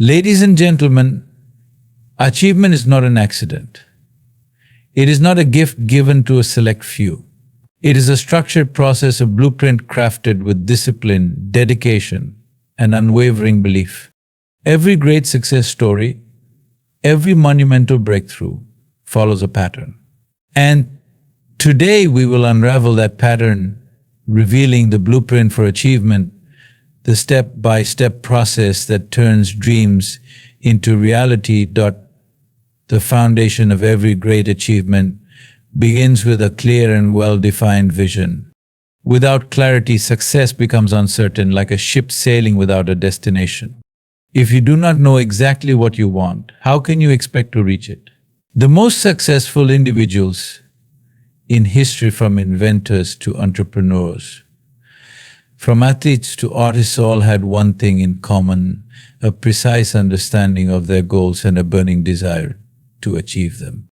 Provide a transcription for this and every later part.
Ladies and gentlemen, achievement is not an accident. It is not a gift given to a select few. It is a structured process, a blueprint crafted with discipline, dedication, and unwavering belief. Every great success story, every monumental breakthrough follows a pattern. And today we will unravel that pattern, revealing the blueprint for achievement, the step-by-step process that turns dreams into reality. The foundation of every great achievement begins with a clear and well-defined vision. Without clarity, success becomes uncertain, like a ship sailing without a destination. If you do not know exactly what you want, how can you expect to reach it? The most successful individuals in history, from inventors to entrepreneurs, from athletes to artists, all had one thing in common: a precise understanding of their goals and a burning desire to achieve them.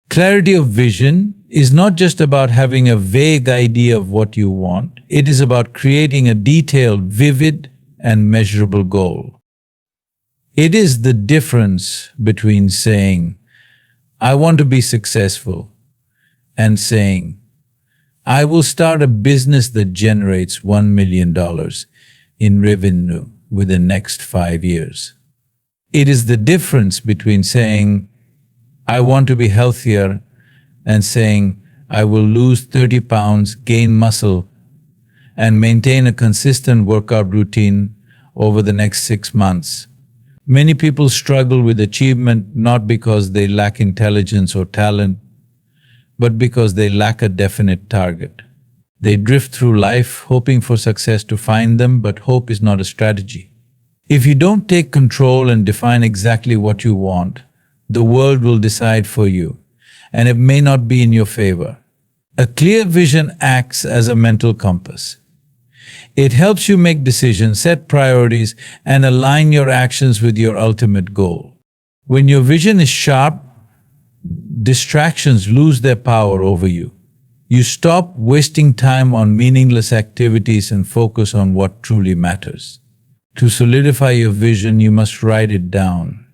Clarity of vision is not just about having a vague idea of what you want. It is about creating a detailed, vivid, and measurable goal. It is the difference between saying, "I want to be successful," and saying, "I will start a business that generates $1 million in revenue within the next 5 years." It is the difference between saying, "I want to be healthier," and saying, "I will lose 30 pounds, gain muscle, and maintain a consistent workout routine over the next 6 months. Many people struggle with achievement not because they lack intelligence or talent, but because they lack a definite target. They drift through life hoping for success to find them, but hope is not a strategy. If you don't take control and define exactly what you want, the world will decide for you, and it may not be in your favor. A clear vision acts as a mental compass. It helps you make decisions, set priorities, and align your actions with your ultimate goal. When your vision is sharp, distractions lose their power over you. You stop wasting time on meaningless activities and focus on what truly matters. To solidify your vision, you must write it down.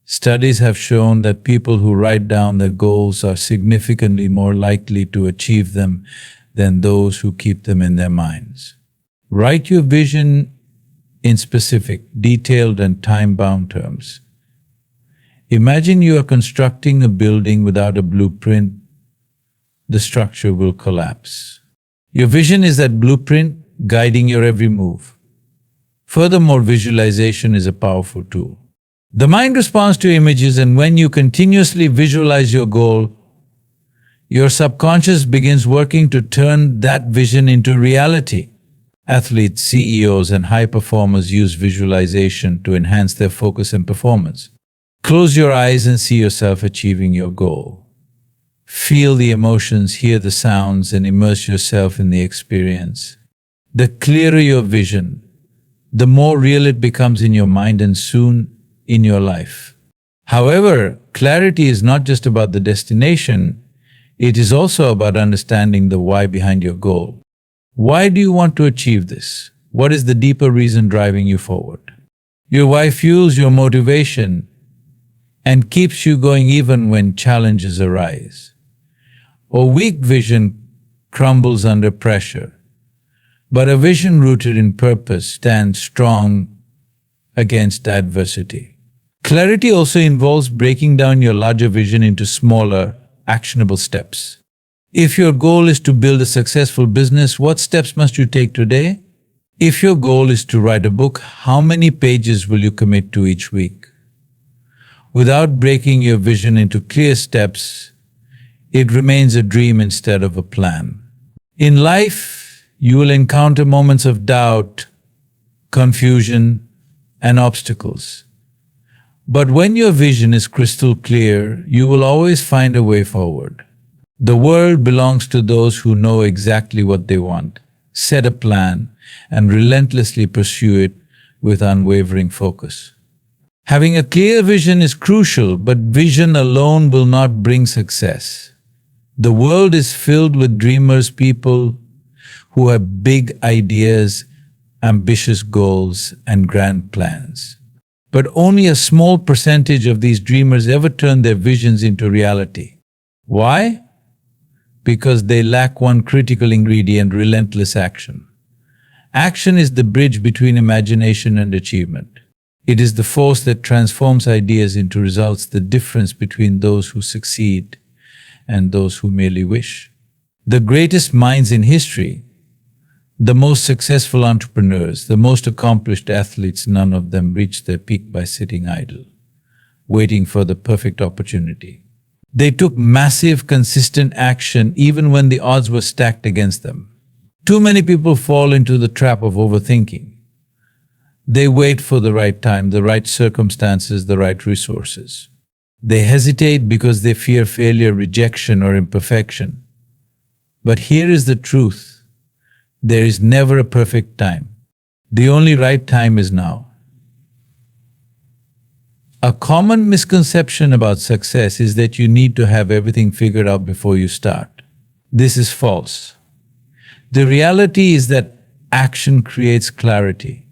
Studies have shown that people who write down their goals are significantly more likely to achieve them than those who keep them in their minds. Write your vision in specific, detailed, and time-bound terms. Imagine you are constructing a building without a blueprint. The structure will collapse. Your vision is that blueprint guiding your every move. Furthermore, visualization is a powerful tool. The mind responds to images, and when you continuously visualize your goal, your subconscious begins working to turn that vision into reality. Athletes, CEOs, and high performers use visualization to enhance their focus and performance. Close your eyes and see yourself achieving your goal. Feel the emotions, hear the sounds, and immerse yourself in the experience. The clearer your vision, the more real it becomes in your mind and soon in your life. However, clarity is not just about the destination. It is also about understanding the why behind your goal. Why do you want to achieve this? What is the deeper reason driving you forward? Your why fuels your motivation and keeps you going even when challenges arise. A weak vision crumbles under pressure, but a vision rooted in purpose stands strong against adversity. Clarity also involves breaking down your larger vision into smaller, actionable steps. If your goal is to build a successful business, what steps must you take today? If your goal is to write a book, how many pages will you commit to each week? Without breaking your vision into clear steps, it remains a dream instead of a plan. In life, you will encounter moments of doubt, confusion, and obstacles. But when your vision is crystal clear, you will always find a way forward. The world belongs to those who know exactly what they want, set a plan, and relentlessly pursue it with unwavering focus. Having a clear vision is crucial, but vision alone will not bring success. The world is filled with dreamers, people who have big ideas, ambitious goals, and grand plans. But only a small percentage of these dreamers ever turn their visions into reality. Why? Because they lack one critical ingredient: relentless action. Action is the bridge between imagination and achievement. It is the force that transforms ideas into results, the difference between those who succeed and those who merely wish. The greatest minds in history, the most successful entrepreneurs, the most accomplished athletes, none of them reached their peak by sitting idle, waiting for the perfect opportunity. They took massive, consistent action even when the odds were stacked against them. Too many people fall into the trap of overthinking. They wait for the right time, the right circumstances, the right resources. They hesitate because they fear failure, rejection, or imperfection. But here is the truth. There is never a perfect time. The only right time is now. A common misconception about success is that you need to have everything figured out before you start. This is false. The reality is that action creates clarity.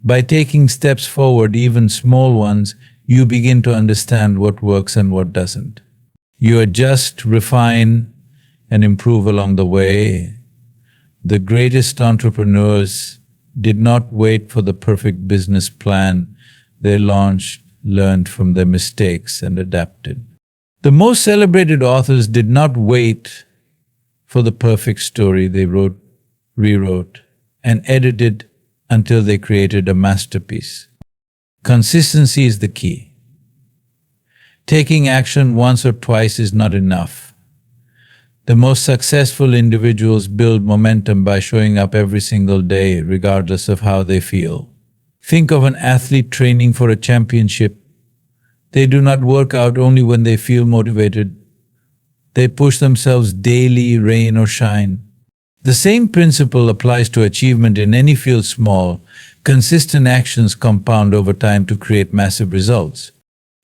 By taking steps forward, even small ones, you begin to understand what works and what doesn't. You adjust, refine, and improve along the way. The greatest entrepreneurs did not wait for the perfect business plan. They launched, learned from their mistakes, and adapted. The most celebrated authors did not wait for the perfect story. They wrote, rewrote, and edited until they created a masterpiece. Consistency is the key. Taking action once or twice is not enough. The most successful individuals build momentum by showing up every single day, regardless of how they feel. Think of an athlete training for a championship. They do not work out only when they feel motivated. They push themselves daily, rain or shine. The same principle applies to achievement in any field. Small, consistent actions compound over time to create massive results.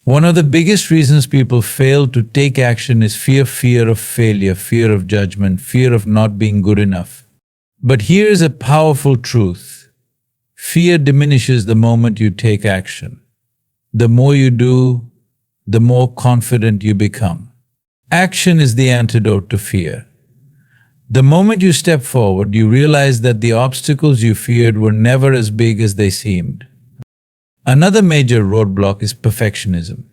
One of the biggest reasons people fail to take action is fear of failure, fear of judgment, fear of not being good enough. But here is a powerful truth. Fear diminishes the moment you take action. The more you do, the more confident you become. Action is the antidote to fear. The moment you step forward, you realize that the obstacles you feared were never as big as they seemed. Another major roadblock is perfectionism.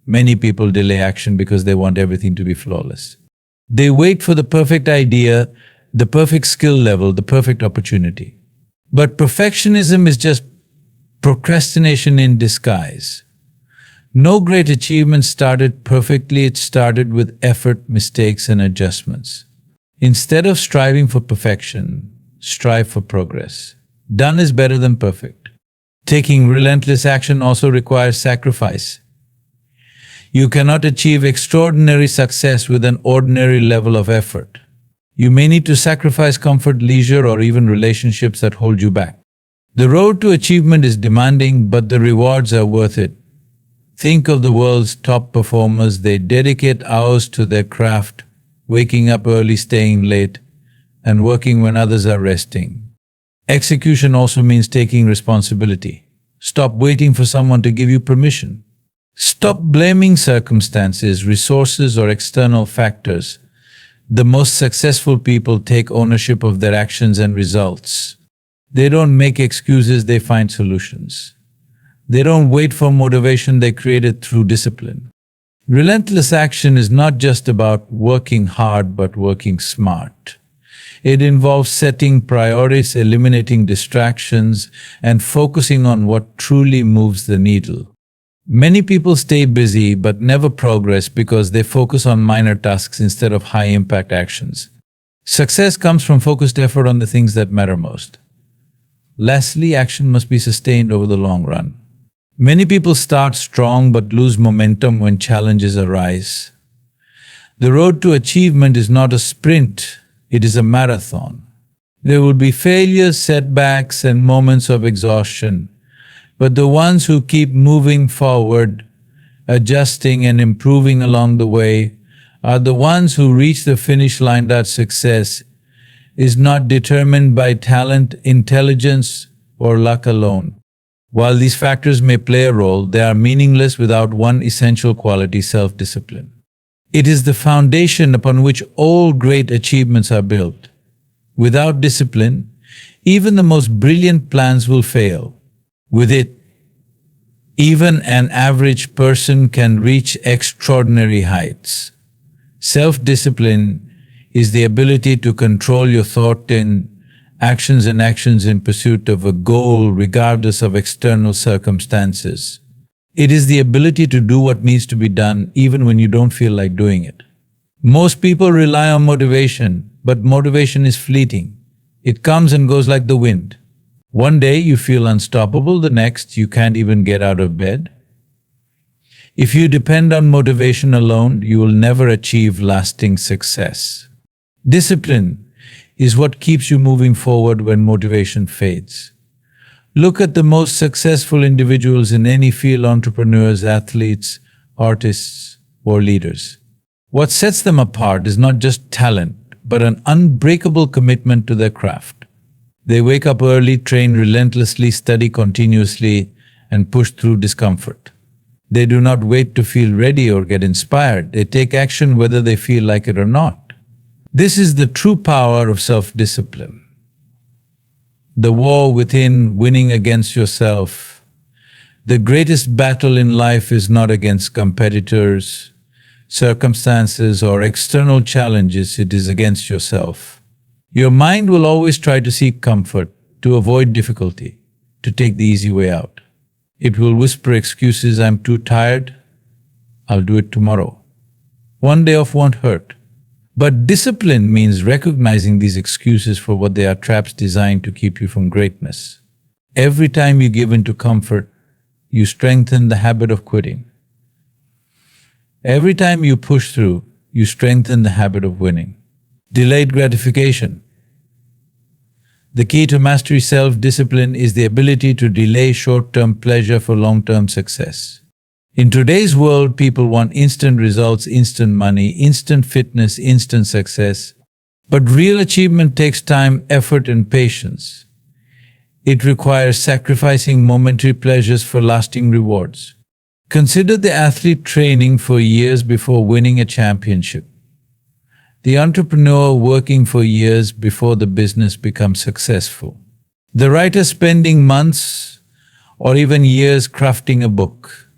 Many people delay action because they want everything to be flawless. They wait for the perfect idea, the perfect skill level, the perfect opportunity. But perfectionism is just procrastination in disguise. No great achievement started perfectly. It started with effort, mistakes, and adjustments. Instead of striving for perfection, strive for progress. Done is better than perfect. Taking relentless action also requires sacrifice. You cannot achieve extraordinary success with an ordinary level of effort. You may need to sacrifice comfort, leisure, or even relationships that hold you back. The road to achievement is demanding, but the rewards are worth it. Think of the world's top performers. They dedicate hours to their craft, waking up early, staying late, and working when others are resting. Execution also means taking responsibility. Stop waiting for someone to give you permission. Stop blaming circumstances, resources, or external factors. The most successful people take ownership of their actions and results. They don't make excuses, they find solutions. They don't wait for motivation, they create it through discipline. Relentless action is not just about working hard, but working smart. It involves setting priorities, eliminating distractions, and focusing on what truly moves the needle. Many people stay busy but never progress because they focus on minor tasks instead of high-impact actions. Success comes from focused effort on the things that matter most. Lastly, action must be sustained over the long run. Many people start strong but lose momentum when challenges arise. The road to achievement is not a sprint. It is a marathon. There will be failures, setbacks, and moments of exhaustion. But the ones who keep moving forward, adjusting and improving along the way, are the ones who reach the finish line. That success is not determined by talent, intelligence, or luck alone. While these factors may play a role, they are meaningless without one essential quality: self-discipline. It is the foundation upon which all great achievements are built. Without discipline, even the most brilliant plans will fail. With it, even an average person can reach extraordinary heights. Self-discipline is the ability to control your thought and actions in pursuit of a goal regardless of external circumstances. It is the ability to do what needs to be done even when you don't feel like doing it. Most people rely on motivation, but motivation is fleeting. It comes and goes like the wind. One day you feel unstoppable, the next you can't even get out of bed. If you depend on motivation alone, you will never achieve lasting success. Discipline is what keeps you moving forward when motivation fades. Look at the most successful individuals in any field: entrepreneurs, athletes, artists, or leaders. What sets them apart is not just talent, but an unbreakable commitment to their craft. They wake up early, train relentlessly, study continuously, and push through discomfort. They do not wait to feel ready or get inspired. They take action whether they feel like it or not. This is the true power of self-discipline. The war within, winning against yourself. The greatest battle in life is not against competitors, circumstances, or external challenges. It is against yourself. Your mind will always try to seek comfort, to avoid difficulty, to take the easy way out. It will whisper excuses: I'm too tired, I'll do it tomorrow. One day off won't hurt. But discipline means recognizing these excuses for what they are: traps designed to keep you from greatness. Every time you give in to comfort, you strengthen the habit of quitting. Every time you push through, you strengthen the habit of winning. Delayed gratification. The key to mastery self-discipline is the ability to delay short-term pleasure for long-term success. In today's world, people want instant results, instant money, instant fitness, instant success. But real achievement takes time, effort, and patience. It requires sacrificing momentary pleasures for lasting rewards. Consider the athlete training for years before winning a championship. The entrepreneur working for years before the business becomes successful. The writer spending months or even years crafting a book.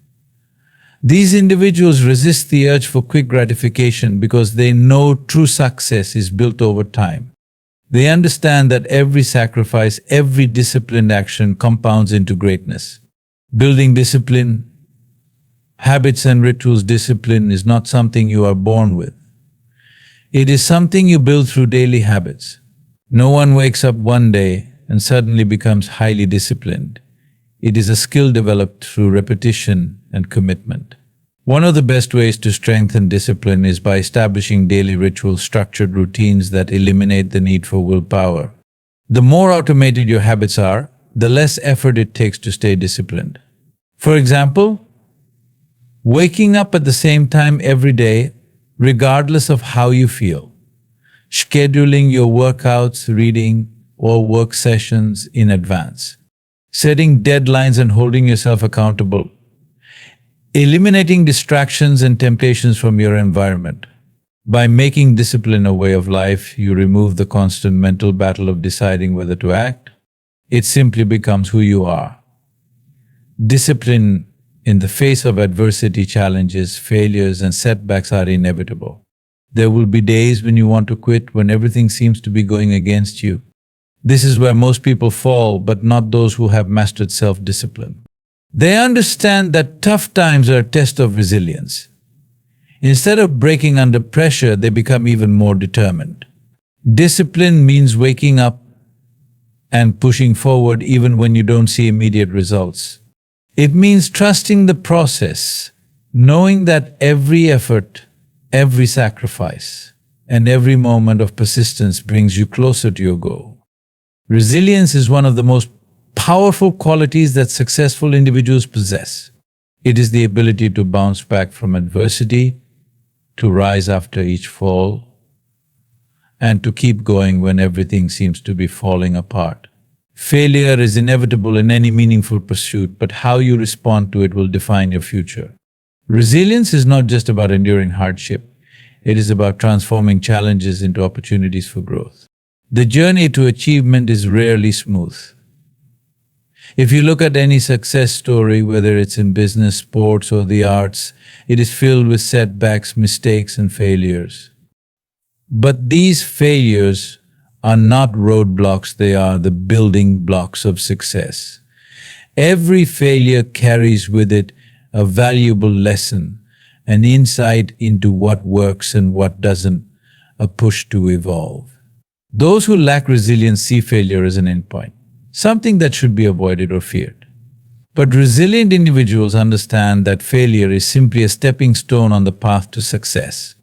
These individuals resist the urge for quick gratification because they know true success is built over time. They understand that every sacrifice, every disciplined action compounds into greatness. Building discipline, habits and rituals. Discipline is not something you are born with. It is something you build through daily habits. No one wakes up one day and suddenly becomes highly disciplined. It is a skill developed through repetition and commitment. One of the best ways to strengthen discipline is by establishing daily rituals, structured routines that eliminate the need for willpower. The more automated your habits are, the less effort it takes to stay disciplined. For example, waking up at the same time every day, regardless of how you feel. Scheduling your workouts, reading, or work sessions in advance. Setting deadlines and holding yourself accountable. Eliminating distractions and temptations from your environment. By making discipline a way of life, you remove the constant mental battle of deciding whether to act. It simply becomes who you are. Discipline in the face of adversity, challenges, failures, and setbacks are inevitable. There will be days when you want to quit, when everything seems to be going against you. This is where most people fall, but not those who have mastered self-discipline. They understand that tough times are a test of resilience. Instead of breaking under pressure, they become even more determined. Discipline means waking up and pushing forward even when you don't see immediate results. It means trusting the process, knowing that every effort, every sacrifice, and every moment of persistence brings you closer to your goal. Resilience is one of the most powerful qualities that successful individuals possess. It is the ability to bounce back from adversity, to rise after each fall, and to keep going when everything seems to be falling apart. Failure is inevitable in any meaningful pursuit, but how you respond to it will define your future. Resilience is not just about enduring hardship, it is about transforming challenges into opportunities for growth. The journey to achievement is rarely smooth. If you look at any success story, whether it's in business, sports, or the arts, it is filled with setbacks, mistakes, and failures. But these failures are not roadblocks, they are the building blocks of success. Every failure carries with it a valuable lesson, an insight into what works and what doesn't, a push to evolve. Those who lack resilience see failure as an endpoint, something that should be avoided or feared. But resilient individuals understand that failure is simply a stepping stone on the path to success.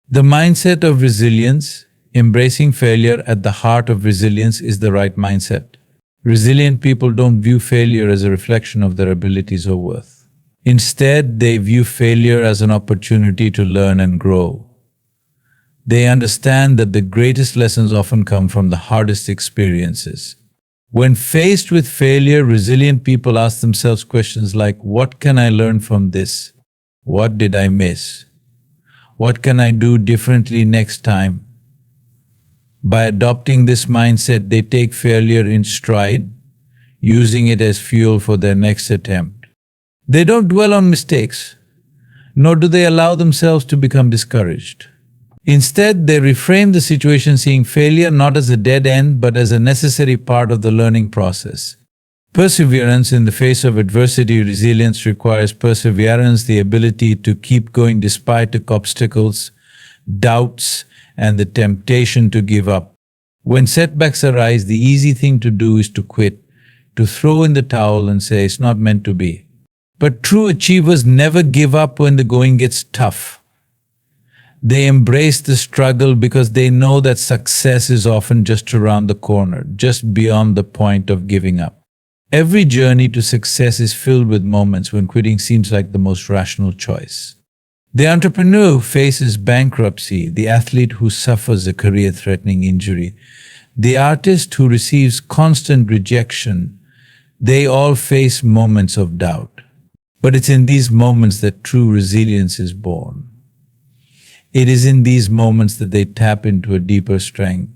The mindset of resilience, embracing failure at the heart of resilience, is the right mindset. Resilient people don't view failure as a reflection of their abilities or worth. Instead, they view failure as an opportunity to learn and grow. They understand that the greatest lessons often come from the hardest experiences. When faced with failure, resilient people ask themselves questions like, what can I learn from this? What did I miss? What can I do differently next time? By adopting this mindset, they take failure in stride, using it as fuel for their next attempt. They don't dwell on mistakes, nor do they allow themselves to become discouraged. Instead, they reframe the situation, seeing failure not as a dead end, but as a necessary part of the learning process. Perseverance in the face of adversity. Resilience requires perseverance, the ability to keep going despite obstacles, doubts, and the temptation to give up. When setbacks arise, the easy thing to do is to quit, to throw in the towel and say it's not meant to be. But true achievers never give up when the going gets tough. They embrace the struggle because they know that success is often just around the corner, just beyond the point of giving up. Every journey to success is filled with moments when quitting seems like the most rational choice. The entrepreneur who faces bankruptcy, the athlete who suffers a career-threatening injury, the artist who receives constant rejection, they all face moments of doubt. But it's in these moments that true resilience is born. It is in these moments that they tap into a deeper strength,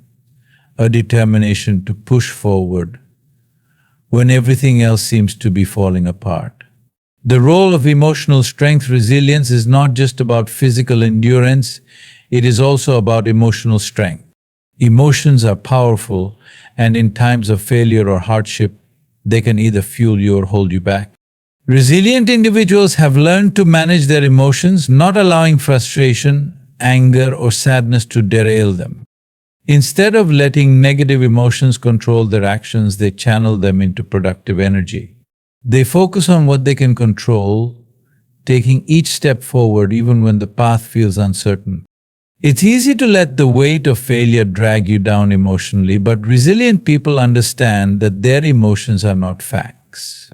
a determination to push forward when everything else seems to be falling apart. The role of emotional strength. Resilience is not just about physical endurance, it is also about emotional strength. Emotions are powerful, and in times of failure or hardship, they can either fuel you or hold you back. Resilient individuals have learned to manage their emotions, not allowing frustration, anger, or sadness to derail them. Instead of letting negative emotions control their actions, they channel them into productive energy. They focus on what they can control, taking each step forward even when the path feels uncertain. It's easy to let the weight of failure drag you down emotionally, but resilient people understand that their emotions are not facts.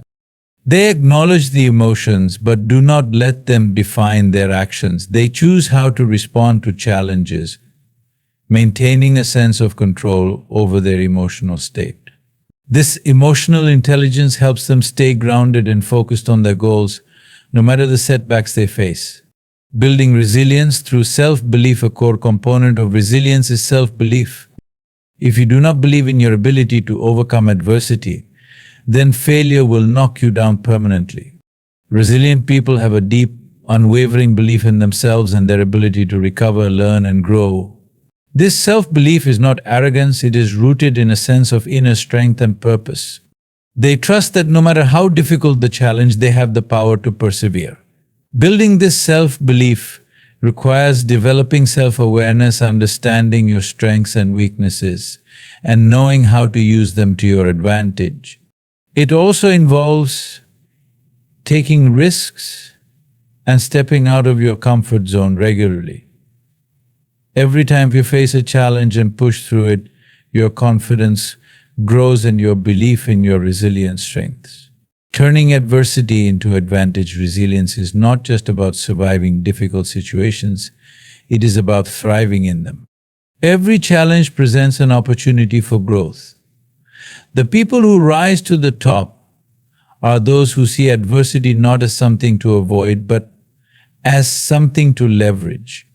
They acknowledge the emotions, but do not let them define their actions. They choose how to respond to challenges, maintaining a sense of control over their emotional state. This emotional intelligence helps them stay grounded and focused on their goals, no matter the setbacks they face. Building resilience through self-belief. A core component of resilience is self-belief. If you do not believe in your ability to overcome adversity, then failure will knock you down permanently. Resilient people have a deep, unwavering belief in themselves and their ability to recover, learn, and grow. This self-belief is not arrogance, it is rooted in a sense of inner strength and purpose. They trust that no matter how difficult the challenge, they have the power to persevere. Building this self-belief requires developing self-awareness, understanding your strengths and weaknesses, and knowing how to use them to your advantage. It also involves taking risks and stepping out of your comfort zone regularly. Every time you face a challenge and push through it, your confidence grows and your belief in your resilient strengths. Turning adversity into advantage. Resilience is not just about surviving difficult situations, it is about thriving in them. Every challenge presents an opportunity for growth. The people who rise to the top are those who see adversity not as something to avoid, but as something to leverage.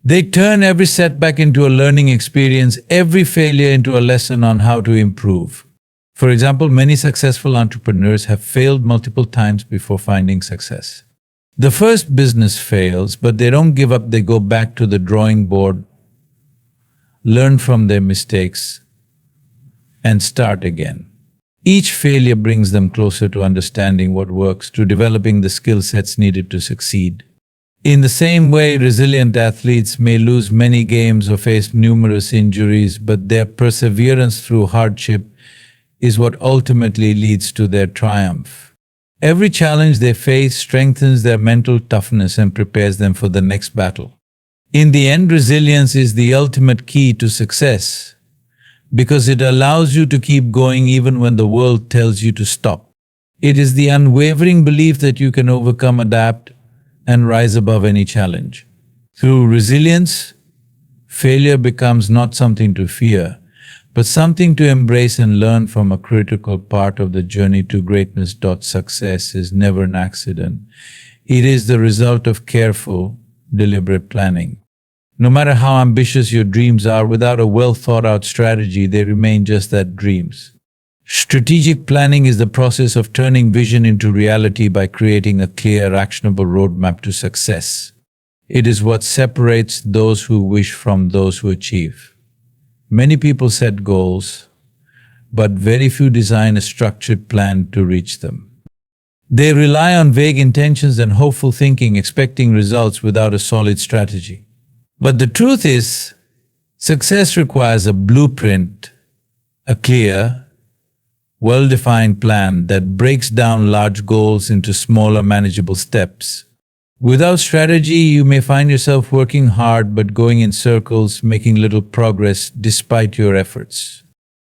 They turn every setback into a learning experience, every failure into a lesson on how to improve. For example, many successful entrepreneurs have failed multiple times before finding success. The first business fails, but they don't give up. They go back to the drawing board, learn from their mistakes, and start again. Each failure brings them closer to understanding what works, to developing the skill sets needed to succeed. In the same way, resilient athletes may lose many games or face numerous injuries, but their perseverance through hardship is what ultimately leads to their triumph. Every challenge they face strengthens their mental toughness and prepares them for the next battle. In the end, resilience is the ultimate key to success because it allows you to keep going even when the world tells you to stop. It is the unwavering belief that you can overcome, adapt, and rise above any challenge. Through resilience, failure becomes not something to fear, but something to embrace and learn from. A critical part of the journey to greatness. Success is never an accident. It is the result of careful, deliberate planning. No matter how ambitious your dreams are, without a well-thought-out strategy, they remain just that, dreams. Strategic planning is the process of turning vision into reality by creating a clear, actionable roadmap to success. It is what separates those who wish from those who achieve. Many people set goals, but very few design a structured plan to reach them. They rely on vague intentions and hopeful thinking, expecting results without a solid strategy. But the truth is, success requires a blueprint, a clear, well-defined plan that breaks down large goals into smaller, manageable steps. Without strategy, you may find yourself working hard but going in circles, making little progress despite your efforts.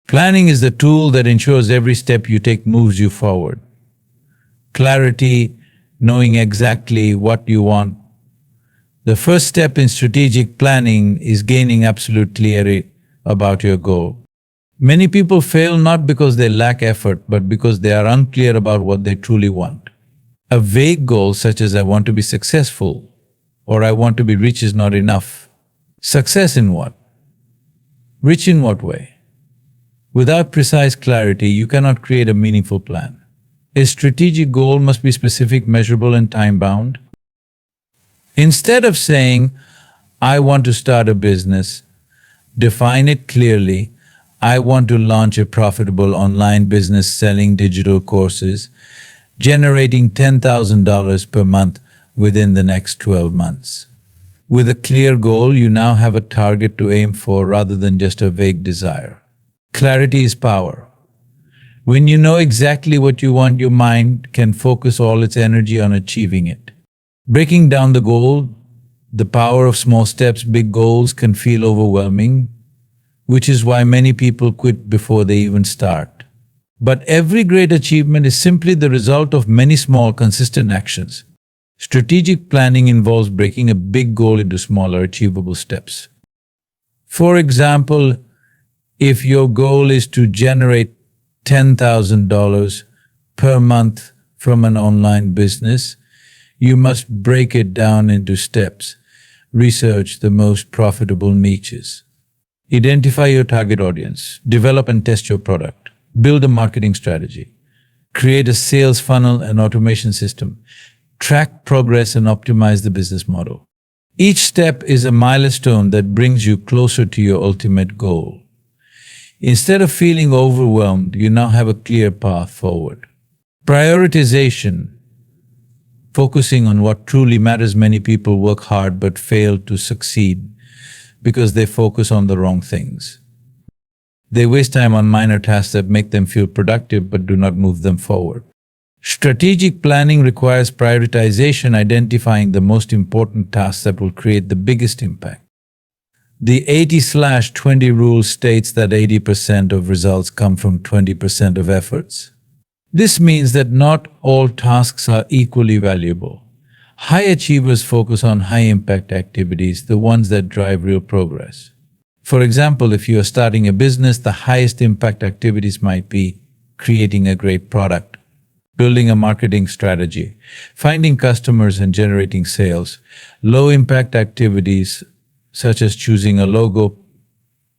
Planning is the tool that ensures every step you take moves you forward. Clarity, knowing exactly what you want. The first step in strategic planning is gaining absolute clarity about your goal. Many people fail not because they lack effort, but because they are unclear about what they truly want. A vague goal such as "I want to be successful" or "I want to be rich" is not enough. Success in what? Rich in what way? Without precise clarity, you cannot create a meaningful plan. A strategic goal must be specific, measurable, and time-bound. Instead of saying, "I want to start a business," define it clearly. I want to launch a profitable online business selling digital courses, generating $10,000 per month within the next 12 months. With a clear goal, you now have a target to aim for rather than just a vague desire. Clarity is power. When you know exactly what you want, your mind can focus all its energy on achieving it. Breaking down the goal, the power of small steps. Big goals can feel overwhelming, which is why many people quit before they even start. But every great achievement is simply the result of many small, consistent actions. Strategic planning involves breaking a big goal into smaller, achievable steps. For example, if your goal is to generate $10,000 per month from an online business, you must break it down into steps. Research the most profitable niches. Identify your target audience. Develop and test your product. Build a marketing strategy. Create a sales funnel and automation system. Track progress and optimize the business model. Each step is a milestone that brings you closer to your ultimate goal. Instead of feeling overwhelmed, you now have a clear path forward. Prioritization. Focusing on what truly matters. Many people work hard but fail to succeed because they focus on the wrong things. They waste time on minor tasks that make them feel productive but do not move them forward. Strategic planning requires prioritization, identifying the most important tasks that will create the biggest impact. The 80/20 rule states that 80% of results come from 20% of efforts. This means that not all tasks are equally valuable. High achievers focus on high-impact activities, the ones that drive real progress. For example, if you are starting a business, the highest impact activities might be creating a great product, building a marketing strategy, finding customers and generating sales. Low impact activities such as choosing a logo,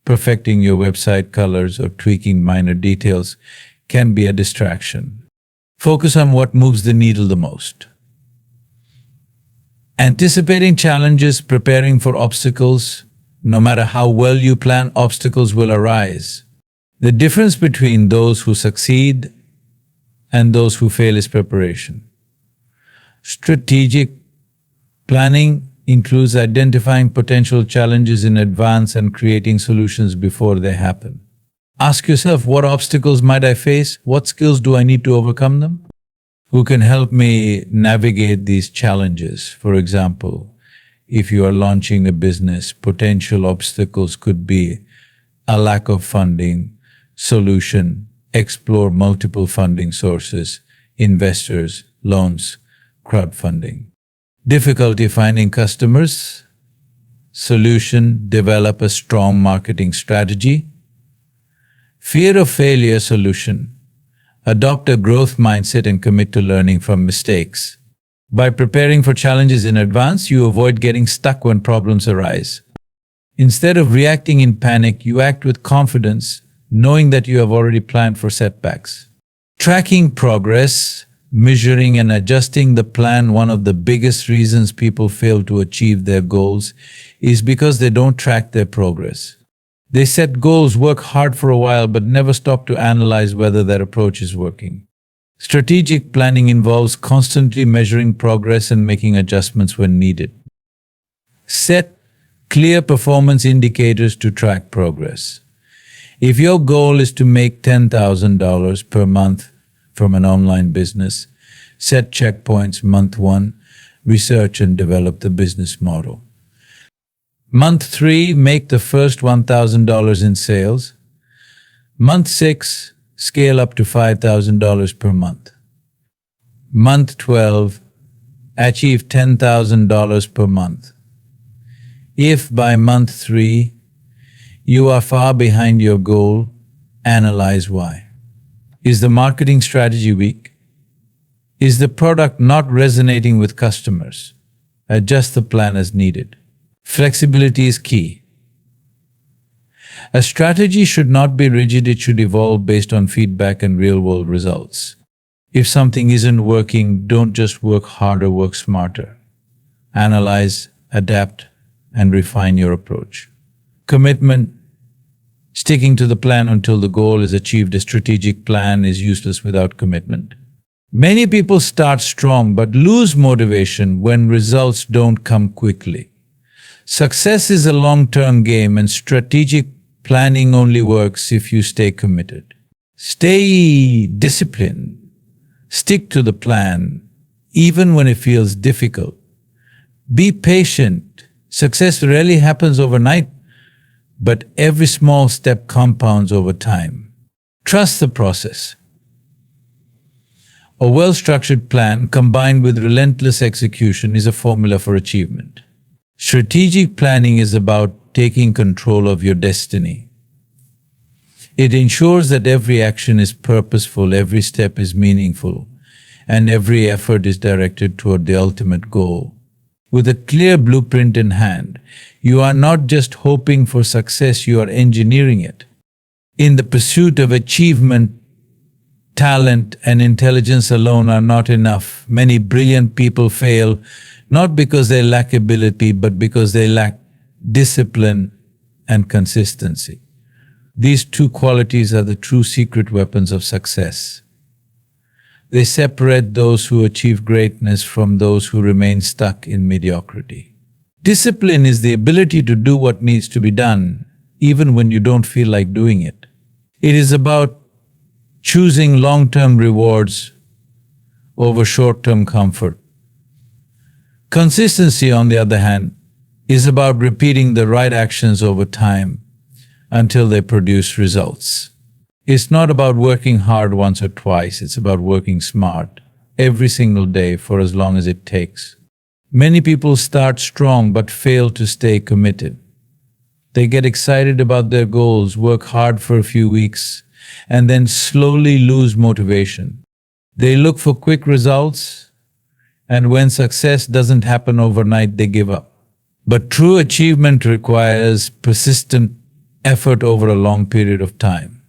perfecting your website colors, or tweaking minor details can be a distraction. Focus on what moves the needle the most. Anticipating challenges, preparing for obstacles. No matter how well you plan, obstacles will arise. The difference between those who succeed and those who fail is preparation. Strategic planning includes identifying potential challenges in advance and creating solutions before they happen. Ask yourself, what obstacles might I face? What skills do I need to overcome them? Who can help me navigate these challenges? For example, if you are launching a business, potential obstacles could be a lack of funding. Solution: explore multiple funding sources, investors, loans, crowdfunding. Difficulty finding customers. Solution: develop a strong marketing strategy. Fear of failure. Solution: adopt a growth mindset and commit to learning from mistakes. By preparing for challenges in advance, you avoid getting stuck when problems arise. Instead of reacting in panic, you act with confidence, knowing that you have already planned for setbacks. Tracking progress, measuring and adjusting the plan. One of the biggest reasons people fail to achieve their goals is because they don't track their progress. They set goals, work hard for a while, but never stop to analyze whether their approach is working. Strategic planning involves constantly measuring progress and making adjustments when needed. Set clear performance indicators to track progress. If your goal is to make $10,000 per month from an online business, set checkpoints. Month 1, research and develop the business model. Month 3, make the first $1,000 in sales. Month 6, scale up to $5,000 per month. Month 12, achieve $10,000 per month. If by month 3, you are far behind your goal, analyze why. Is the marketing strategy weak? Is the product not resonating with customers? Adjust the plan as needed. Flexibility is key. A strategy should not be rigid, it should evolve based on feedback and real-world results. If something isn't working, don't just work harder, work smarter. Analyze, adapt, and refine your approach. Commitment. Sticking to the plan until the goal is achieved. A strategic plan is useless without commitment. Many people start strong but lose motivation when results don't come quickly. Success is a long-term game, and strategic planning only works if you stay committed. Stay disciplined. Stick to the plan, even when it feels difficult. Be patient. Success rarely happens overnight, but every small step compounds over time. Trust the process. A well-structured plan combined with relentless execution is a formula for achievement. Strategic planning is about taking control of your destiny. It ensures that every action is purposeful, every step is meaningful, and every effort is directed toward the ultimate goal. With a clear blueprint in hand, you are not just hoping for success, you are engineering it. In the pursuit of achievement, talent and intelligence alone are not enough. Many brilliant people fail not because they lack ability, but because they lack discipline and consistency. These two qualities are the true secret weapons of success. They separate those who achieve greatness from those who remain stuck in mediocrity. Discipline is the ability to do what needs to be done, even when you don't feel like doing it. It is about choosing long-term rewards over short-term comfort. Consistency, on the other hand, is about repeating the right actions over time until they produce results. It's not about working hard once or twice, it's about working smart every single day for as long as it takes. Many people start strong but fail to stay committed. They get excited about their goals, work hard for a few weeks, and then slowly lose motivation. They look for quick results, and when success doesn't happen overnight, they give up. But true achievement requires persistent effort over a long period of time.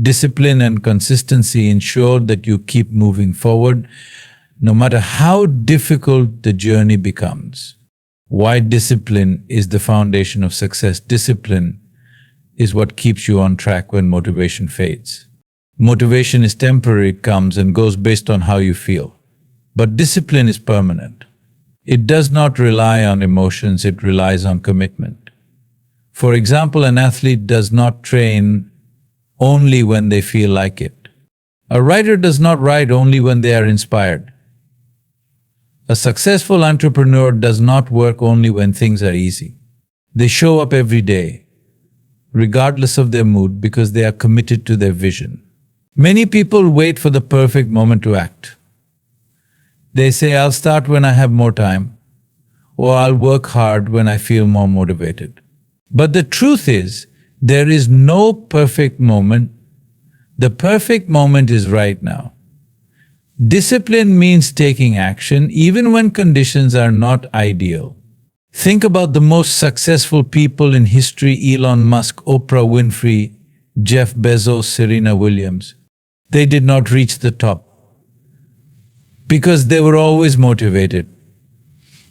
Discipline and consistency ensure that you keep moving forward, no matter how difficult the journey becomes. Why discipline is the foundation of success? Discipline is what keeps you on track when motivation fades. Motivation is temporary, it comes and goes based on how you feel. But discipline is permanent. It does not rely on emotions, it relies on commitment. For example, an athlete does not train only when they feel like it. A writer does not write only when they are inspired. A successful entrepreneur does not work only when things are easy. They show up every day, regardless of their mood, because they are committed to their vision. Many people wait for the perfect moment to act. They say, I'll start when I have more time, or I'll work hard when I feel more motivated. But the truth is, there is no perfect moment. The perfect moment is right now. Discipline means taking action even when conditions are not ideal. Think about the most successful people in history: Elon Musk, Oprah Winfrey, Jeff Bezos, Serena Williams. They did not reach the top because they were always motivated.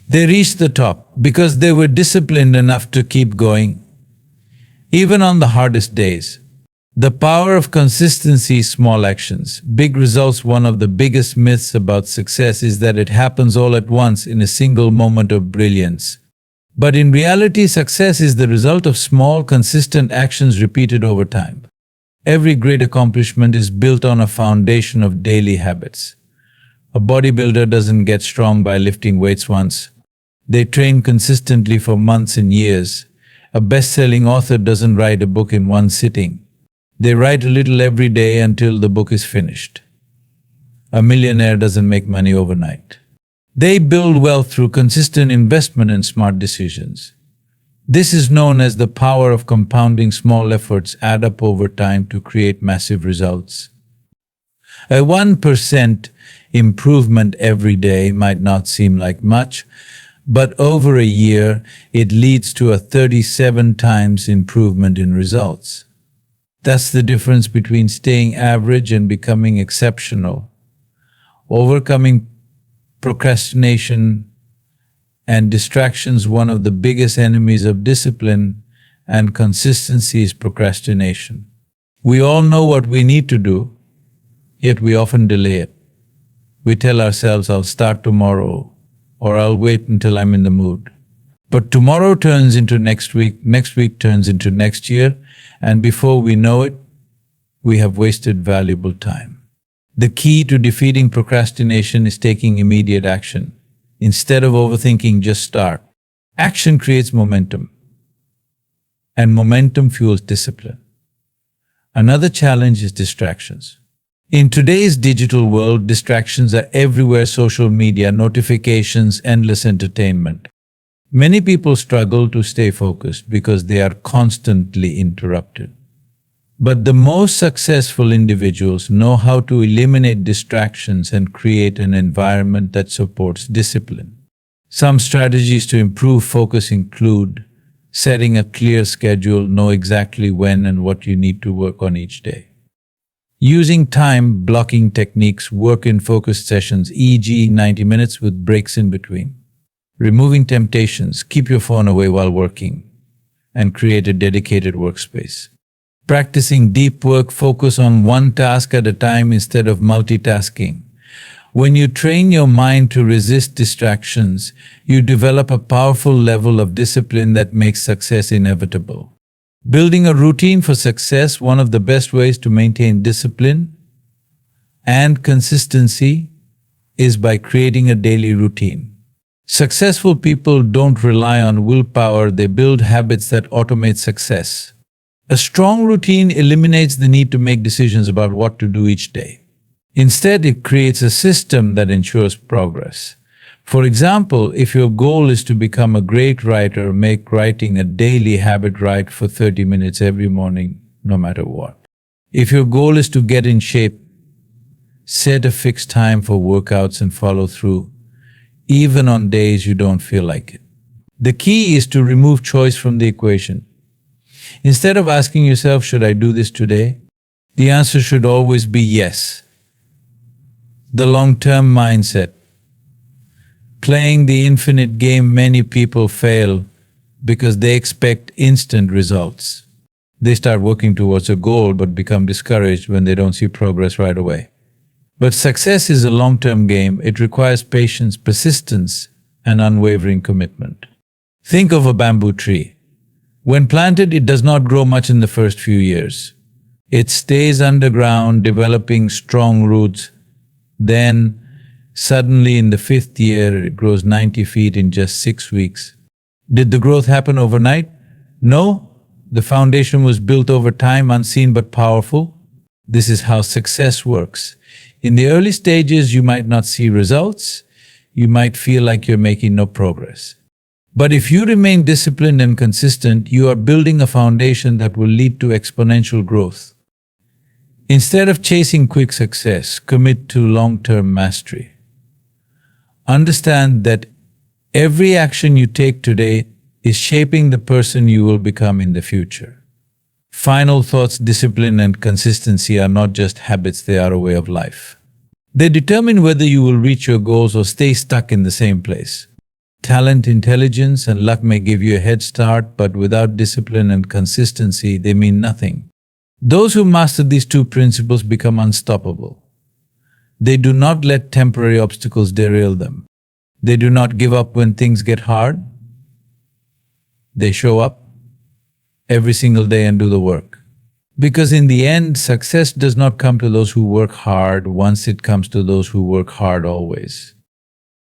They reached the top because they were disciplined enough to keep going, even on the hardest days. The power of consistency, small actions, big results. One of the biggest myths about success is that it happens all at once in a single moment of brilliance. But in reality, success is the result of small, consistent actions repeated over time. Every great accomplishment is built on a foundation of daily habits. A bodybuilder doesn't get strong by lifting weights once. They train consistently for months and years. A best-selling author doesn't write a book in one sitting. They write a little every day until the book is finished. A millionaire doesn't make money overnight. They build wealth through consistent investment and smart decisions. This is known as the power of compounding. Small efforts add up over time to create massive results. A 1% improvement every day might not seem like much, but over a year, it leads to a 37 times improvement in results. That's the difference between staying average and becoming exceptional. Overcoming procrastination and distractions. One of the biggest enemies of discipline and consistency is procrastination. We all know what we need to do, yet we often delay it. We tell ourselves, I'll start tomorrow, or I'll wait until I'm in the mood. But tomorrow turns into next week turns into next year, and before we know it, we have wasted valuable time. The key to defeating procrastination is taking immediate action. Instead of overthinking, just start. Action creates momentum, and momentum fuels discipline. Another challenge is distractions. In today's digital world, distractions are everywhere: social media, notifications, endless entertainment. Many people struggle to stay focused because they are constantly interrupted. But the most successful individuals know how to eliminate distractions and create an environment that supports discipline. Some strategies to improve focus include setting a clear schedule, know exactly when and what you need to work on each day. Using time blocking techniques, work in focused sessions, e.g. 90 minutes with breaks in between. Removing temptations, keep your phone away while working, and create a dedicated workspace. Practicing deep work, focus on one task at a time instead of multitasking. When you train your mind to resist distractions, you develop a powerful level of discipline that makes success inevitable. Building a routine for success. One of the best ways to maintain discipline and consistency is by creating a daily routine. Successful people don't rely on willpower, they build habits that automate success. A strong routine eliminates the need to make decisions about what to do each day. Instead, it creates a system that ensures progress. For example, if your goal is to become a great writer, make writing a daily habit. Write for 30 minutes every morning, no matter what. If your goal is to get in shape, set a fixed time for workouts and follow through, even on days you don't feel like it. The key is to remove choice from the equation. Instead of asking yourself, should I do this today? The answer should always be yes. The long-term mindset. Playing the infinite game, many people fail because they expect instant results. They start working towards a goal but become discouraged when they don't see progress right away. But success is a long-term game. It requires patience, persistence, and unwavering commitment. Think of a bamboo tree. When planted, it does not grow much in the first few years. It stays underground, developing strong roots. Then, suddenly in the 5th year, it grows 90 feet in just 6 weeks. Did the growth happen overnight? No. The foundation was built over time, unseen but powerful. This is how success works. In the early stages, you might not see results. You might feel like you're making no progress. But if you remain disciplined and consistent, you are building a foundation that will lead to exponential growth. Instead of chasing quick success, commit to long-term mastery. Understand that every action you take today is shaping the person you will become in the future. Final thoughts: discipline and consistency are not just habits, they are a way of life. They determine whether you will reach your goals or stay stuck in the same place. Talent, intelligence, and luck may give you a head start, but without discipline and consistency, they mean nothing. Those who master these two principles become unstoppable. They do not let temporary obstacles derail them. They do not give up when things get hard. They show up every single day and do the work. Because in the end, success does not come to those who work hard once, it comes to those who work hard always.